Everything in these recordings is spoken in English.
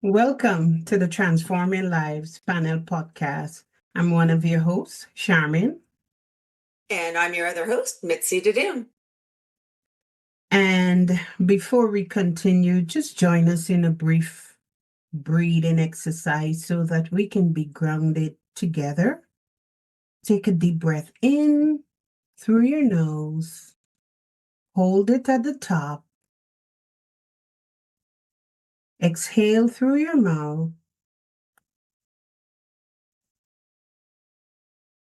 Welcome to the Transforming Lives panel podcast. I'm one of your hosts, Sharmin. And I'm your other host, Mitzi. And before we continue, just join us in a brief breathing exercise so that we can be grounded together. Take a deep breath in through your nose. Hold it at the top. Exhale through your mouth.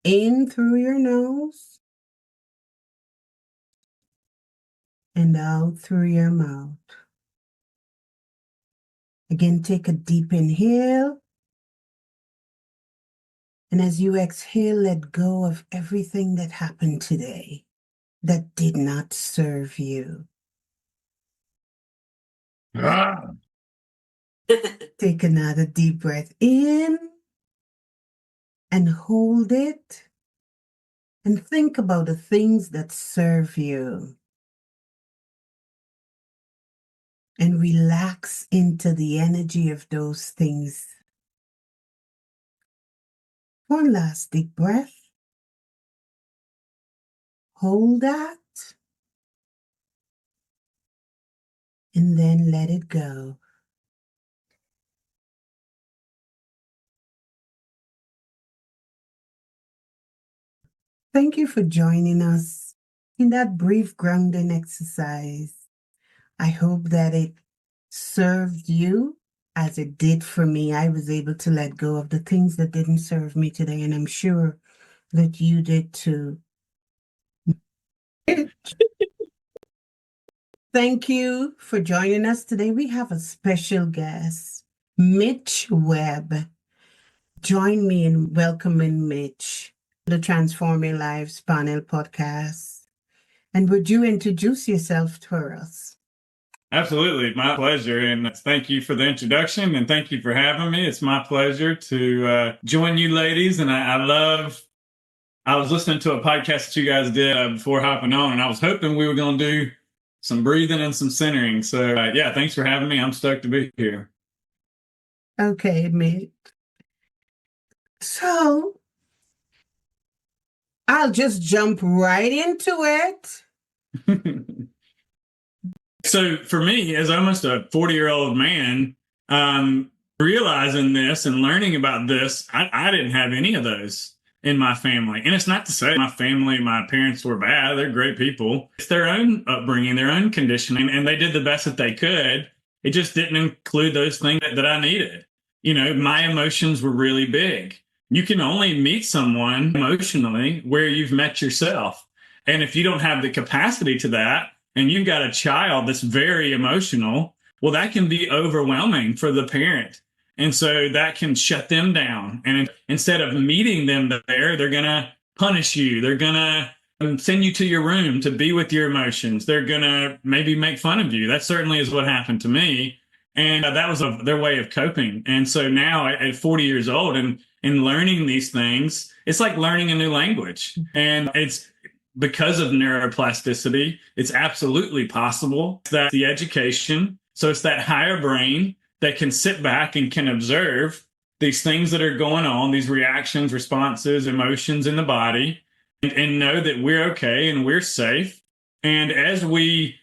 In through your nose. And out through your mouth. Again, take a deep inhale. And as you exhale, let go of everything that happened today that did not serve you. Take another deep breath in and hold it. And think about the things that serve you. And relax into the energy of those things. One last deep breath. Hold that. And then let it go. Thank you for joining us in that brief grounding exercise. I hope that it served you as it did for me. I was able to let go of the things that didn't serve me today, and I'm sure that you did too. Thank you for joining us today. We have a special guest, Mitch Webb. Join me in welcoming Mitch, the Transforming Lives panel podcast. And would you introduce yourself for us? Absolutely. My pleasure. And thank you for the introduction and thank you for having me. It's my pleasure to join you ladies. And I was listening to a podcast that you guys did before hopping on, and I was hoping we were going to do some breathing and some centering. So yeah, thanks for having me. I'm stoked to be here. Okay, Mitch. So I'll just jump right into it. So for me, as almost a 40-year-old man, realizing this and learning about this, I didn't have any of those in my family. And it's not to say my family, my parents were bad. They're great people. It's their own upbringing, their own conditioning, and they did the best that they could. It just didn't include those things that I needed. You know, my emotions were really big. You can only meet someone emotionally where you've met yourself. And if you don't have the capacity to that, and you've got a child that's very emotional, well, that can be overwhelming for the parent. And so that can shut them down. And instead of meeting them there, they're going to punish you. They're going to send you to your room to be with your emotions. They're going to maybe make fun of you. That certainly is what happened to me. And that was their way of coping. And so now at 40 years old and learning these things, it's like learning a new language. And it's because of neuroplasticity, it's absolutely possible that the education, so it's that higher brain that can sit back and can observe these things that are going on, these reactions, responses, emotions in the body, and know that we're okay and we're safe. And as we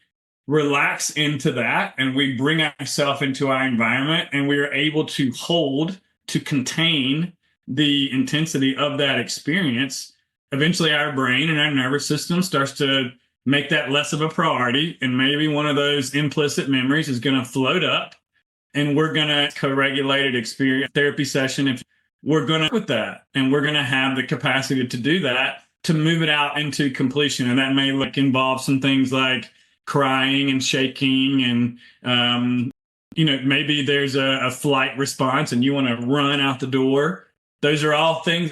relax into that and we bring ourselves into our environment and we are able to hold, to contain the intensity of that experience, eventually our brain and our nervous system starts to make that less of a priority. And maybe one of those implicit memories is going to float up and we're going to co-regulated experience therapy session. If we're going to with that and we're going to have the capacity to do that, to move it out into completion. And that may involve some things like crying and shaking and, maybe there's a flight response and you want to run out the door. Those are all things,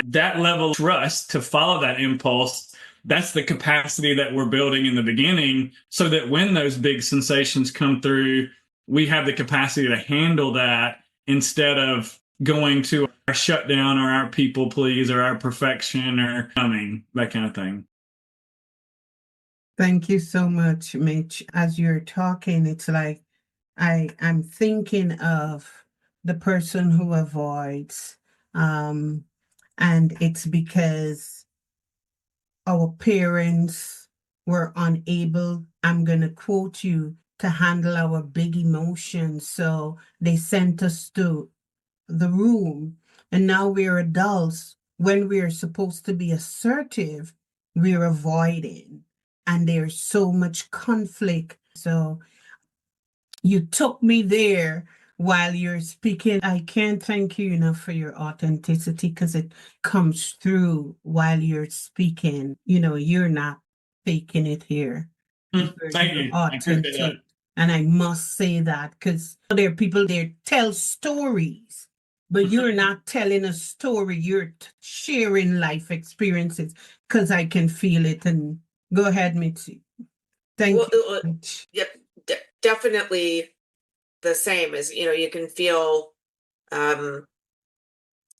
that level of trust to follow that impulse, that's the capacity that we're building in the beginning so that when those big sensations come through, we have the capacity to handle that instead of going to our shutdown or our people please or our perfection or coming, that kind of thing. Thank you so much, Mitch. As you're talking, it's like I'm thinking of the person who avoids, and it's because our parents were unable, I'm going to quote you, to handle our big emotions. So they sent us to the room. And now we're adults. When we're supposed to be assertive, we're avoiding. And there's so much conflict. So you took me there while you're speaking. I can't thank you enough for your authenticity because it comes through while you're speaking. You're not faking it here. Thank You're you. I appreciate that. authentic. And I must say that because there are people there tell stories, but you're not telling a story. You're sharing life experiences because I can feel it. And go ahead, Mitzi. Thank you. Yep, definitely the same as, you can feel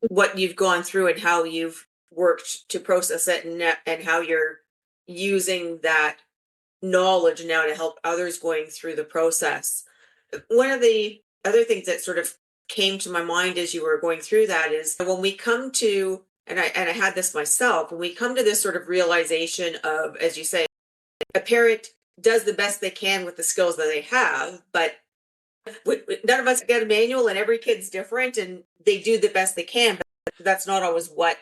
what you've gone through and how you've worked to process it, and how you're using that knowledge now to help others going through the process. One of the other things that sort of came to my mind as you were going through that is when we come to, and I had this myself, when we come to this sort of realization of, as you say, a parent does the best they can with the skills that they have, but none of us get a manual, and every kid's different, and they do the best they can, but that's not always what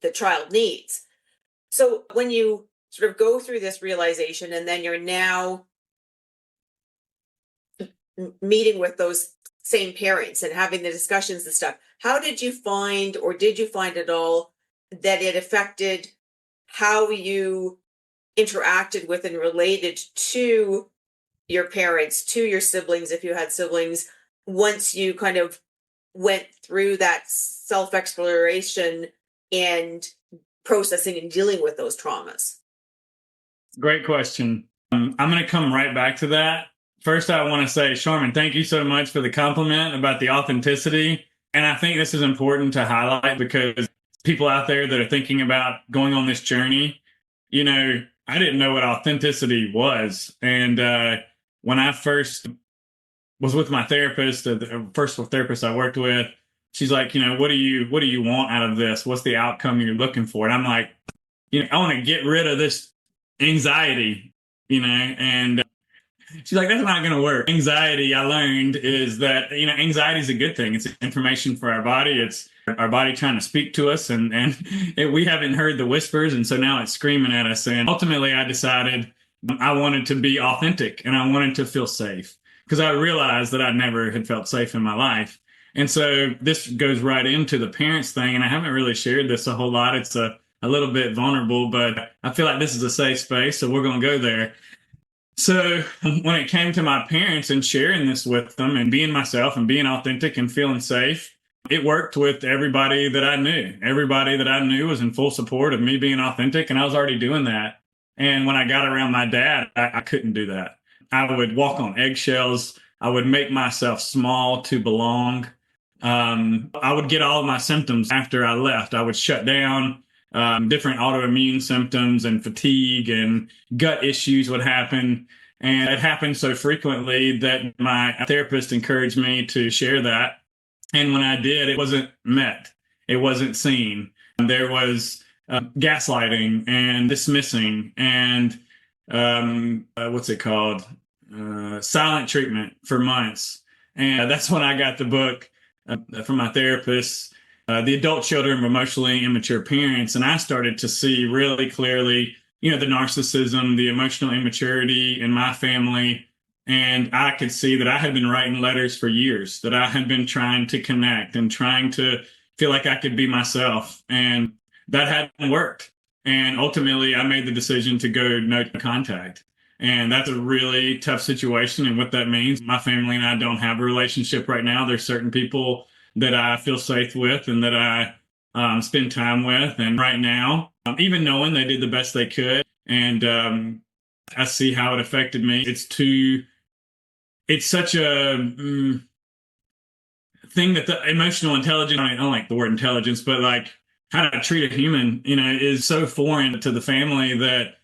the child needs. So when you sort of go through this realization, and then you're now meeting with those same parents and having the discussions and stuff, how did you find, or did you find at all, that it affected how you interacted with and related to your parents, to your siblings, if you had siblings, once you kind of went through that self-exploration and processing and dealing with those traumas? Great question. I'm going to come right back to that. First, I want to say, Sharmin, thank you so much for the compliment about the authenticity. And I think this is important to highlight because people out there that are thinking about going on this journey, I didn't know what authenticity was. And when I first was with my therapist, the first therapist I worked with, she's like, what do you want out of this? What's the outcome you're looking for? And I'm like, I want to get rid of this anxiety, and she's like, that's not going to work. Anxiety, I learned, is that, anxiety is a good thing. It's information for our body. It's our body trying to speak to us, and we haven't heard the whispers. And so now it's screaming at us. And ultimately I decided I wanted to be authentic and I wanted to feel safe because I realized that I never had felt safe in my life. And so this goes right into the parents thing. And I haven't really shared this a whole lot. It's a little bit vulnerable, but I feel like this is a safe space. So we're going to go there. So when it came to my parents and sharing this with them and being myself and being authentic and feeling safe, it worked with everybody that I knew. Everybody that I knew was in full support of me being authentic, and I was already doing that. And when I got around my dad, I couldn't do that. I would walk on eggshells. I would make myself small to belong. I would get all of my symptoms after I left. I would shut down. Different autoimmune symptoms and fatigue and gut issues would happen. And it happened so frequently that my therapist encouraged me to share that. And when I did, it wasn't met. It wasn't seen. There was gaslighting and dismissing and what's it called? Silent treatment for months. And that's when I got the book from my therapist, The Adult Children of Emotionally Immature Parents. And I started to see really clearly, the narcissism, the emotional immaturity in my family. And I could see that I had been writing letters for years, that I had been trying to connect and trying to feel like I could be myself. And that hadn't worked. And ultimately, I made the decision to go no contact. And that's a really tough situation. And what that means, my family and I don't have a relationship right now. There's certain people that I feel safe with and that I spend time with. And right now, even knowing they did the best they could, and I see how it affected me. It's such a thing that the emotional intelligence, I don't like the word intelligence, but like how to treat a human, is so foreign to the family that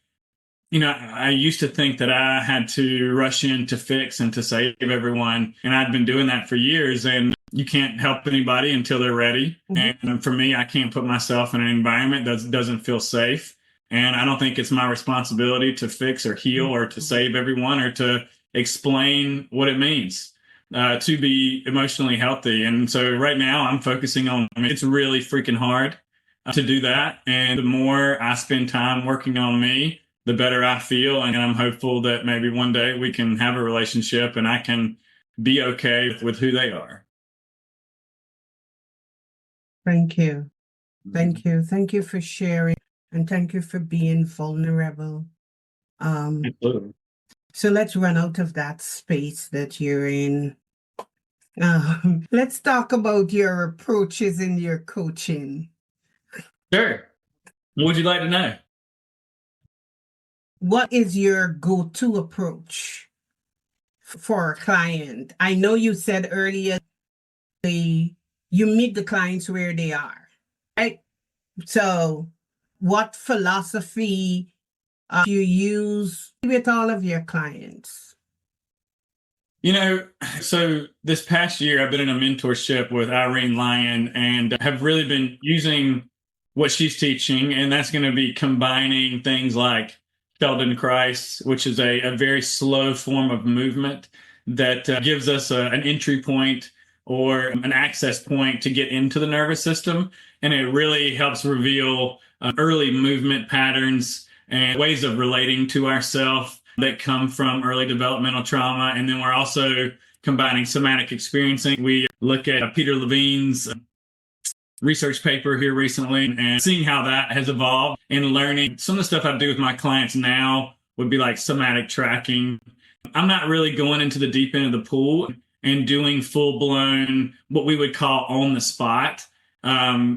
I used to think that I had to rush in to fix and to save everyone. And I'd been doing that for years. And you can't help anybody until they're ready. And for me, I can't put myself in an environment that doesn't feel safe. And I don't think it's my responsibility to fix or heal or to save everyone or to explain what it means to be emotionally healthy. And so right now I'm focusing on, it's really freaking hard to do that. And the more I spend time working on me, the better I feel. And I'm hopeful that maybe one day we can have a relationship and I can be okay with who they are. Thank you. Thank you. Thank you for sharing, and thank you for being vulnerable. Absolutely. So let's run out of that space that you're in. Let's talk about your approaches in your coaching. Sure. What would you like to know? What is your go-to approach for a client? I know you said earlier you meet the clients where they are, right? So what philosophy do you use with all of your clients? So this past year, I've been in a mentorship with Irene Lyon and have really been using what she's teaching. And that's going to be combining things like Feldenkrais, which is a very slow form of movement that gives us an entry point or an access point to get into the nervous system. And it really helps reveal early movement patterns and ways of relating to ourselves that come from early developmental trauma. And then we're also combining somatic experiencing. We look at Peter Levine's research paper here recently and seeing how that has evolved and learning. Some of the stuff I do with my clients now would be like somatic tracking. I'm not really going into the deep end of the pool and doing full blown, what we would call on the spot.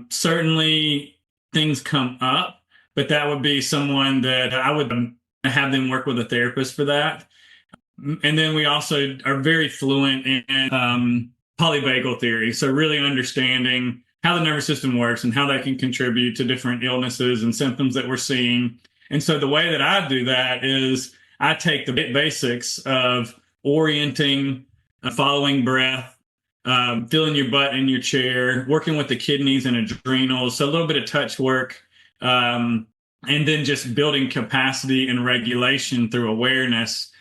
Certainly things come up, but that would be someone that I would have them work with a therapist for that. And then we also are very fluent in polyvagal theory. So really understanding how the nervous system works and how that can contribute to different illnesses and symptoms that we're seeing. And so the way that I do that is I take the basics of orienting, following breath, feeling your butt in your chair, working with the kidneys and adrenals. So a little bit of touch work, and then just building capacity and regulation through awareness.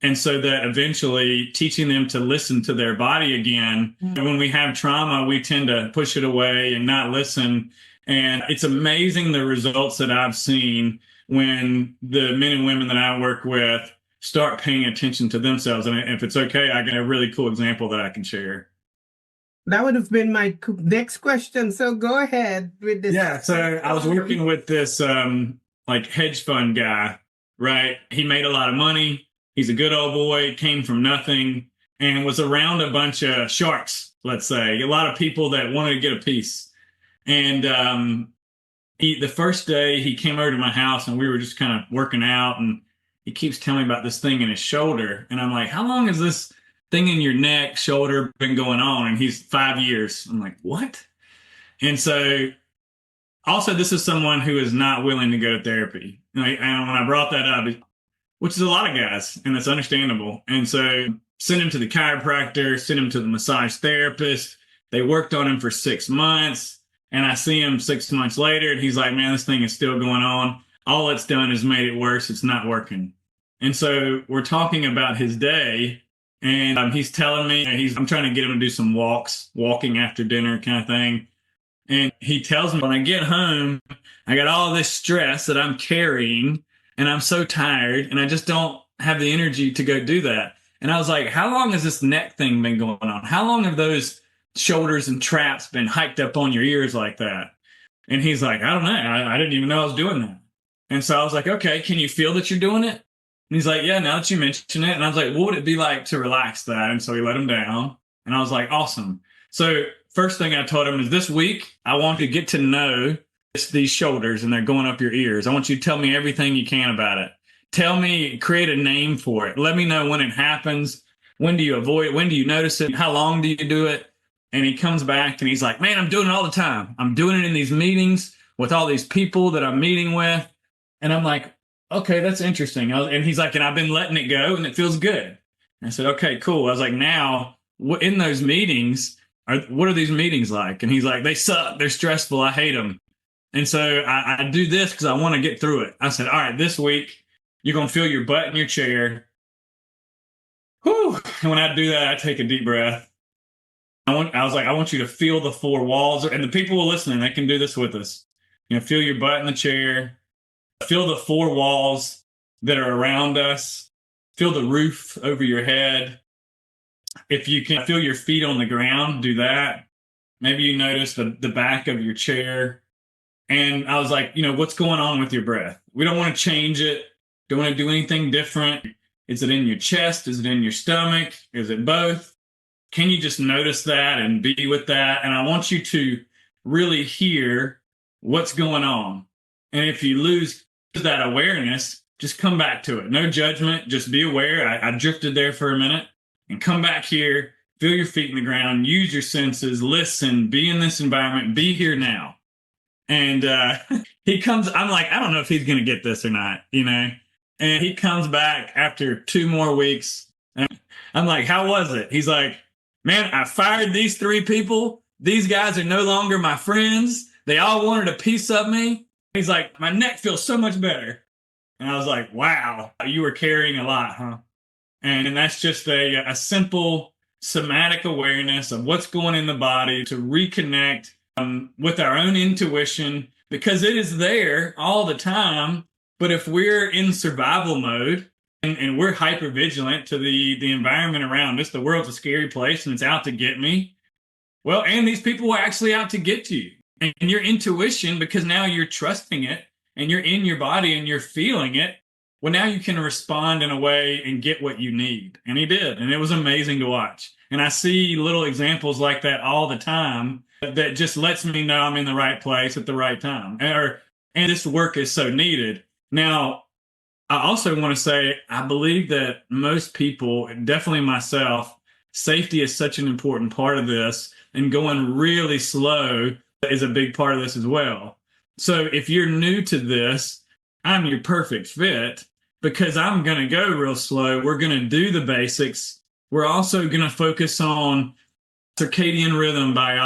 And so that eventually teaching them to listen to their body again. And when we have trauma, we tend to push it away and not listen. And it's amazing the results that I've seen when the men and women that I work with start paying attention to themselves. And if it's okay, I got a really cool example that I can share. That would have been my next question. So go ahead with this. Yeah. So I was working with this like hedge fund guy, right? He made a lot of money. He's a good old boy, came from nothing, and was around a bunch of sharks, let's say, a lot of people that wanted to get a piece. And the first day he came over to my house and we were just kind of working out, and he keeps telling me about this thing in his shoulder. And I'm like, how long has this thing in your neck, shoulder been going on? And he's 5 years. I'm like, what? And so also this is someone who is not willing to go to therapy. And when I brought that up, which is a lot of guys, and that's understandable. And so sent him to the chiropractor, sent him to the massage therapist. They worked on him for 6 months. And I see him 6 months later, and he's like, man, this thing is still going on. All it's done is made it worse. It's not working. And so we're talking about his day, and he's telling me, I'm trying to get him to do some walking after dinner kind of thing. And he tells me, when I get home, I got all this stress that I'm carrying, and I'm so tired, and I just don't have the energy to go do that. And I was like, how long has this neck thing been going on? How long have those shoulders and traps been hiked up on your ears like that? And he's like, I don't know. I didn't even know I was doing that. And so I was like, okay, can you feel that you're doing it? And he's like, yeah, now that you mention it. And I was like, what would it be like to relax that? And so he let him down. And I was like, awesome. So first thing I told him is, this week, I want you to get to know these shoulders and they're going up your ears. I want you to tell me everything you can about it. Tell me, create a name for it. Let me know when it happens. When do you avoid it? When do you notice it? How long do you do it? And he comes back and he's like, man, I'm doing it all the time. I'm doing it in these meetings with all these people that I'm meeting with. And I'm like, okay, that's interesting. And he's like, and I've been letting it go and it feels good. And I said, okay, cool. I was like, now in those meetings, what are these meetings like? And he's like, they suck. They're stressful. I hate them. And so I do this because I want to get through it. I said, all right, this week, you're going to feel your butt in your chair. Whew. And when I do that, I take a deep breath. I was like, I want you to feel the four walls. And the people who are listening, they can do this with us. Feel your butt in the chair. Feel the four walls that are around us. Feel the roof over your head. If you can feel your feet on the ground, do that. Maybe you notice the back of your chair. And I was like, what's going on with your breath? We don't want to change it. Don't want to do anything different. Is it in your chest? Is it in your stomach? Is it both? Can you just notice that and be with that? And I want you to really hear what's going on. And if you lose that awareness, just come back to it. No judgment. Just be aware. I drifted there for a minute and come back here. Feel your feet in the ground. Use your senses. Listen. Be in this environment. Be here now. And he comes. I'm like, I don't know if he's going to get this or not, And he comes back after 2 more weeks. And I'm like, how was it? He's like, man, I fired these 3 people. These guys are no longer my friends. They all wanted a piece of me. He's like, my neck feels so much better. And I was like, wow, you were carrying a lot, huh? And that's just a simple somatic awareness of what's going in the body to reconnect with our own intuition, because it is there all the time. But if we're in survival mode and we're hyper vigilant to the environment around us, the world's a scary place and it's out to get me. Well, and these people are actually out to get you. And your intuition, because now you're trusting it and you're in your body and you're feeling it, well, now you can respond in a way and get what you need. And he did. And it was amazing to watch. And I see little examples like that all the time that just lets me know I'm in the right place at the right time. And this work is so needed. Now, I also want to say, I believe that most people, definitely myself, safety is such an important part of this, and going really slow is a big part of this as well. So if you're new to this, I'm your perfect fit, because I'm going to go real slow. We're going to do the basics. We're also going to focus on circadian rhythm by,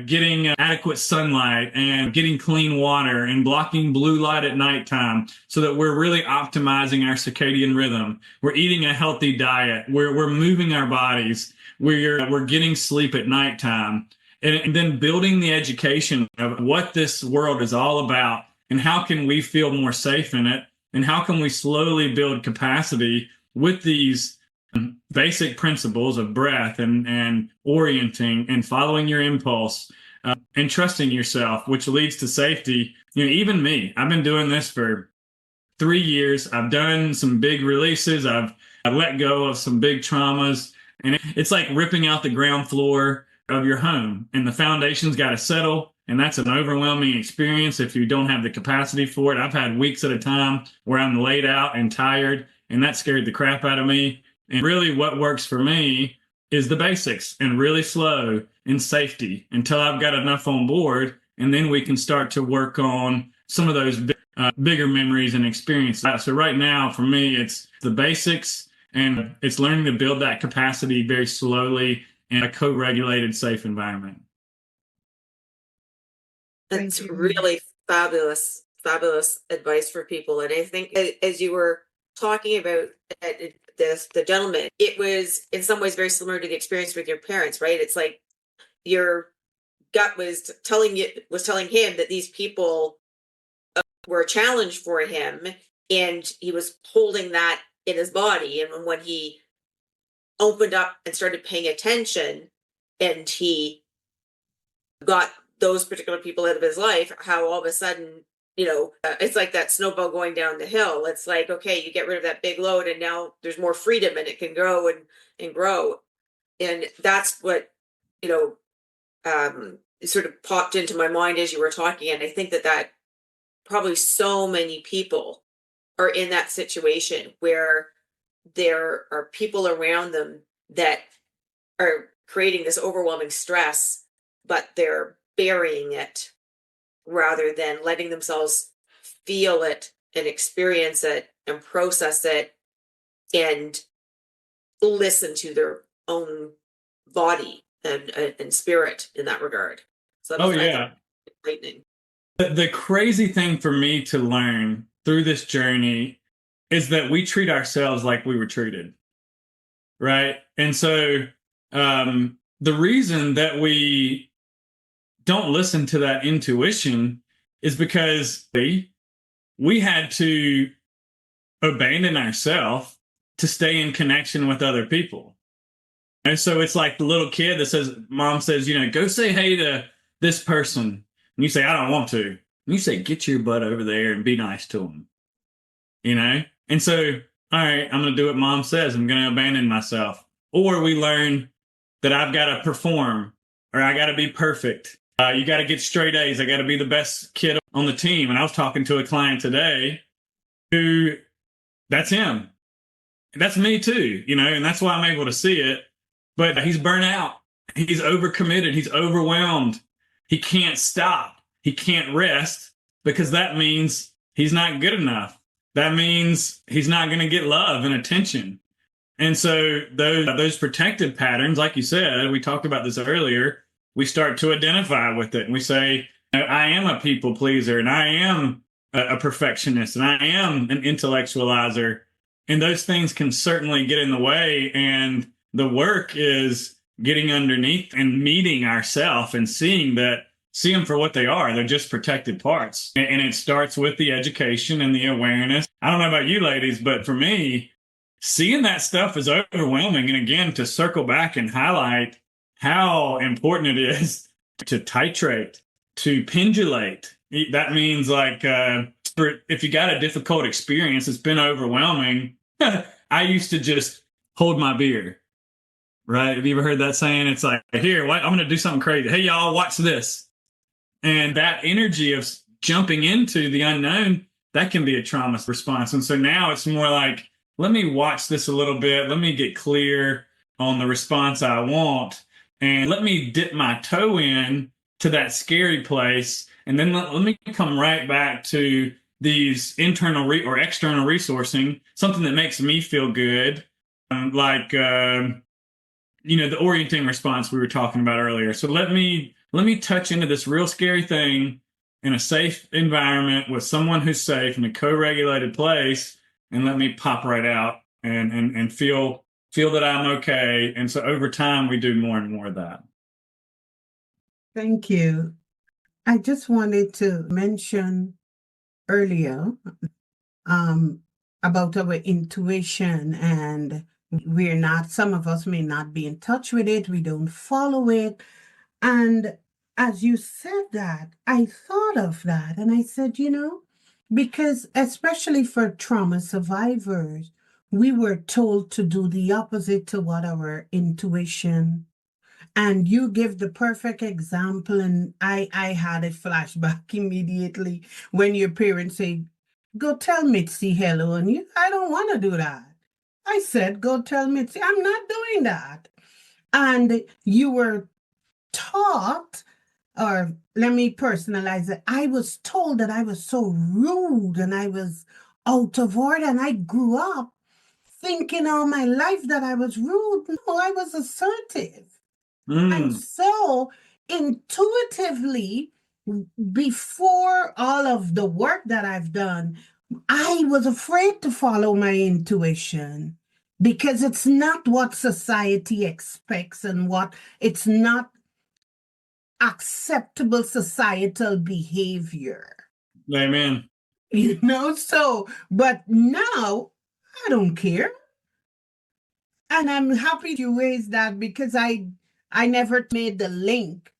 getting adequate sunlight and getting clean water and blocking blue light at nighttime, so that we're really optimizing our circadian rhythm. We're eating a healthy diet. We're moving our bodies. We're getting sleep at nighttime. And then building the education of what this world is all about and how can we feel more safe in it, and how can we slowly build capacity with these basic principles of breath and orienting and following your impulse and trusting yourself, which leads to safety. Even me, I've been doing this for 3 years. I've done some big releases. I've let go of some big traumas, and it's like ripping out the ground floor of your home, and the foundation's got to settle. And that's an overwhelming experience if you don't have the capacity for it. I've had weeks at a time where I'm laid out and tired, and that scared the crap out of me. And really what works for me is the basics, and really slow and safety until I've got enough on board. And then we can start to work on some of those bigger memories and experiences. So right now for me, it's the basics, and it's learning to build that capacity very slowly in a co-regulated, safe environment. That's really fabulous advice for people. And I think, as you were talking about the gentleman, it was in some ways very similar to the experience with your parents, right? It's like your gut was telling him that these people were a challenge for him, and he was holding that in his body. And when he opened up and started paying attention, and he got those particular people out of his life, how all of a sudden, it's like that snowball going down the hill. It's like, okay, you get rid of that big load, and now there's more freedom, and it can grow and grow. And that's what, sort of popped into my mind as you were talking. And I think that probably so many people are in that situation where there are people around them that are creating this overwhelming stress, but they're burying it rather than letting themselves feel it and experience it and process it and listen to their own body and spirit in that regard. So Oh, I think yeah. enlightening. The crazy thing for me to learn through this journey is that we treat ourselves like we were treated. Right. And so the reason that we don't listen to that intuition is because we had to abandon ourselves to stay in connection with other people. And so it's like the little kid that says, mom says, go say hey to this person. And you say, I don't want to. And you say, get your butt over there and be nice to them. And so, all right, I'm going to do what mom says. I'm going to abandon myself. Or we learn that I've got to perform or I got to be perfect. You got to get straight A's. I got to be the best kid on the team. And I was talking to a client today who that's him. That's me too, and that's why I'm able to see it. But he's burnt out. He's overcommitted. He's overwhelmed. He can't stop. He can't rest because that means he's not good enough. That means he's not going to get love and attention. And so those protective patterns, like you said, we talked about this earlier, we start to identify with it. And we say, I am a people pleaser and I am a perfectionist and I am an intellectualizer. And those things can certainly get in the way. And the work is getting underneath and meeting ourselves and see them for what they are. They're just protected parts. And it starts with the education and the awareness. I don't know about you ladies, but for me, seeing that stuff is overwhelming. And again, to circle back and highlight how important it is to titrate, to pendulate. That means if you got a difficult experience, it's been overwhelming. I used to just hold my beer, right? Have you ever heard that saying? It's like, here, I'm going to do something crazy. Hey, y'all, watch this. And that energy of jumping into the unknown, that can be a trauma response. And so now it's more like, let me watch this a little bit. Let me get clear on the response I want. And let me dip my toe in to that scary place. And then let me come right back to these internal or external resourcing, something that makes me feel good, the orienting response we were talking about earlier. So let me touch into this real scary thing in a safe environment with someone who's safe in a co-regulated place, and let me pop right out and feel that I'm okay. And so over time, we do more and more of that. Thank you. I just wanted to mention earlier about our intuition, and some of us may not be in touch with it. We don't follow it. And as you said that, I thought of that and I said, because especially for trauma survivors, we were told to do the opposite to what our intuition. And you give the perfect example, and I had a flashback immediately when your parents say, go tell Mitzi hello, and I don't want to do that. I said, go tell Mitzi, I'm not doing that. And you were taught, or let me personalize it, I was told that I was so rude and I was out of order, and I grew up thinking all my life that I was rude. No, I was assertive. And so intuitively, before all of the work that I've done, I was afraid to follow my intuition because it's not what society expects and it's not acceptable societal behavior. Amen. But now I don't care. And I'm happy you raised that because I never made the link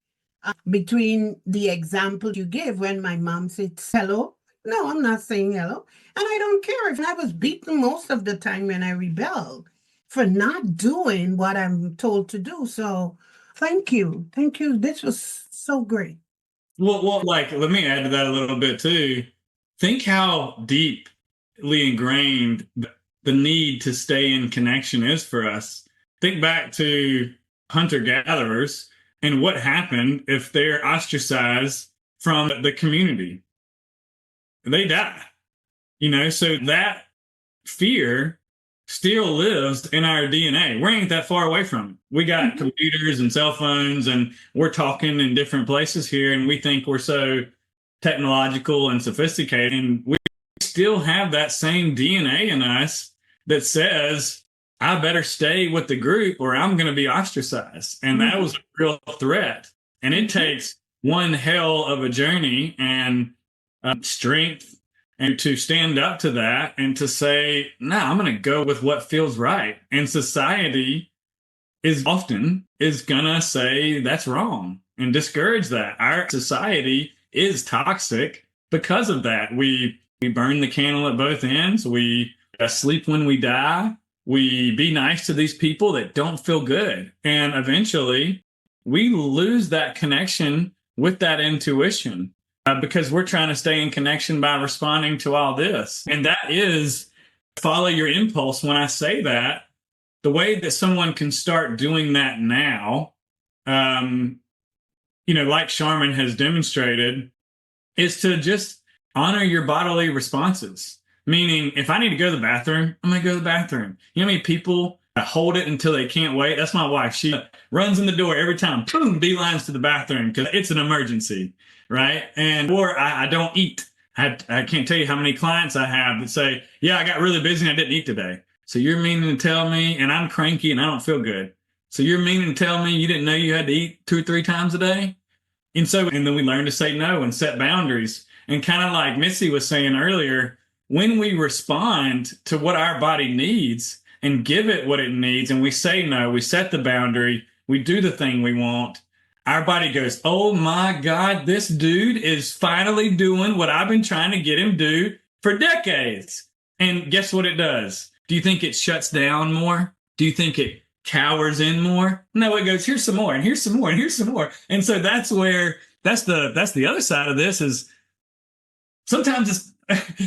between the example you gave when my mom said hello. No, I'm not saying hello. And I don't care if I was beaten most of the time when I rebelled for not doing what I'm told to do. So thank you. Thank you. This was so great. Well, let me add to that a little bit too. Think how deeply ingrained the need to stay in connection is for us. Think back to hunter-gatherers and what happened if they're ostracized from the community. They die. So that fear still lives in our DNA. We ain't that far away from it. We got computers and cell phones, and we're talking in different places here, and we think we're so technological and sophisticated, and we still have that same DNA in us that says, I better stay with the group or I'm going to be ostracized. And that was a real threat. And it takes one hell of a journey and strength and to stand up to that and to say, no, I'm going to go with what feels right. And society is often going to say that's wrong and discourage that. Our society is toxic because of that. We burn the candle at both ends. We sleep when we die. We be nice to these people that don't feel good. And eventually we lose that connection with that intuition. Because we're trying to stay in connection by responding to all this. And that is follow your impulse. When I say that, the way that someone can start doing that now, like Sharmin has demonstrated, is to just honor your bodily responses. Meaning, if I need to go to the bathroom, I'm going to go to the bathroom. You know how many people hold it until they can't wait? That's my wife. She runs in the door every time, boom, beelines to the bathroom because it's an emergency. Right. Or I don't eat. I can't tell you how many clients I have that say, yeah, I got really busy and I didn't eat today. So you're meaning to tell me, and I'm cranky and I don't feel good. So you're meaning to tell me you didn't know you had to eat 2 or 3 times a day? And then we learn to say no and set boundaries. And kind of like Mitzi was saying earlier, when we respond to what our body needs and give it what it needs, and we say no, we set the boundary, we do the thing we want, our body goes, oh my God, this dude is finally doing what I've been trying to get him to do for decades. And guess what it does? Do you think it shuts down more? Do you think it cowers in more? No, it goes, here's some more, and here's some more, and here's some more. And so that's the other side of this is sometimes it's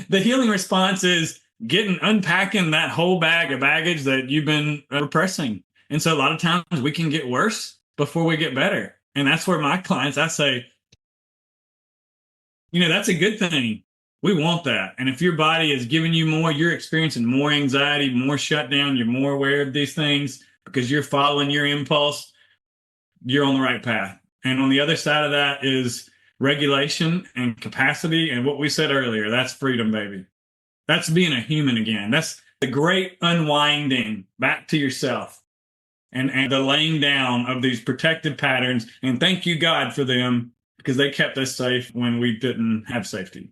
the healing response is unpacking that whole bag of baggage that you've been repressing. And so a lot of times we can get worse before we get better. And that's where my clients, I say, that's a good thing. We want that. And if your body is giving you more, you're experiencing more anxiety, more shutdown, you're more aware of these things because you're following your impulse, you're on the right path. And on the other side of that is regulation and capacity. And what we said earlier, that's freedom, baby. That's being a human again. That's the great unwinding back to yourself. And the laying down of these protective patterns. And thank you, God, for them, because they kept us safe when we didn't have safety.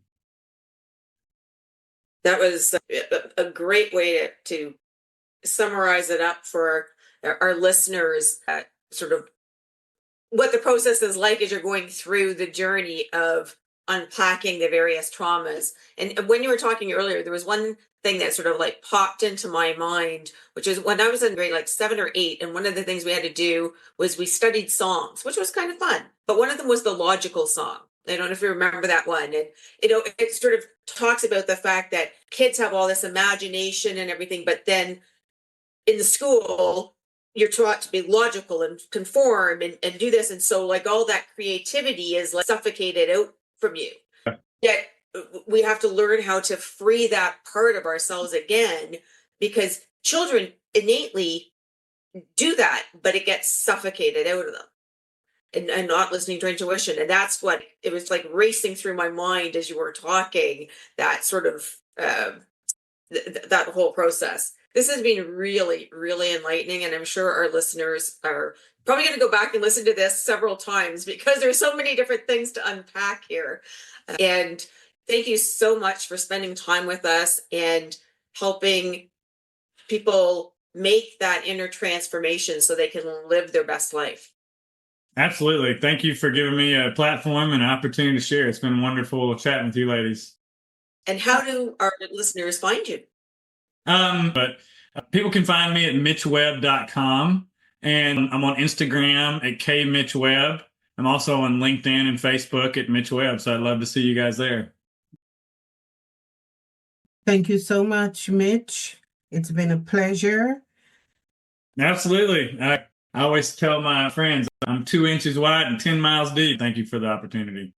That was a great way to summarize it up for our listeners, sort of what the process is like as you're going through the journey of unpacking the various traumas. And when you were talking earlier, there was one thing that sort of like popped into my mind, which is when I was in grade like 7 or 8, and one of the things we had to do was we studied songs, which was kind of fun. But one of them was the logical song. I don't know if you remember that one. And it sort of talks about the fact that kids have all this imagination and everything, but then in the school, you're taught to be logical and conform and do this. And so like all that creativity is like suffocated out from you. Yet we have to learn how to free that part of ourselves again, because children innately do that, but it gets suffocated out of them and not listening to intuition. And that's what it was like racing through my mind as you were talking, that sort of that whole process. This has been really, really enlightening. And I'm sure our listeners are probably going to go back and listen to this several times because there's so many different things to unpack here. And thank you so much for spending time with us and helping people make that inner transformation so they can live their best life. Absolutely. Thank you for giving me a platform and an opportunity to share. It's been wonderful chatting with you ladies. And how do our listeners find you? But people can find me at mitchwebb.com, and I'm on Instagram at kmitchwebb. I'm also on LinkedIn and Facebook at Mitch Webb, so I'd love to see you guys there. Thank you so much, Mitch. It's been a pleasure. Absolutely. I always tell my friends I'm 2 inches wide and 10 miles deep. Thank you for the opportunity.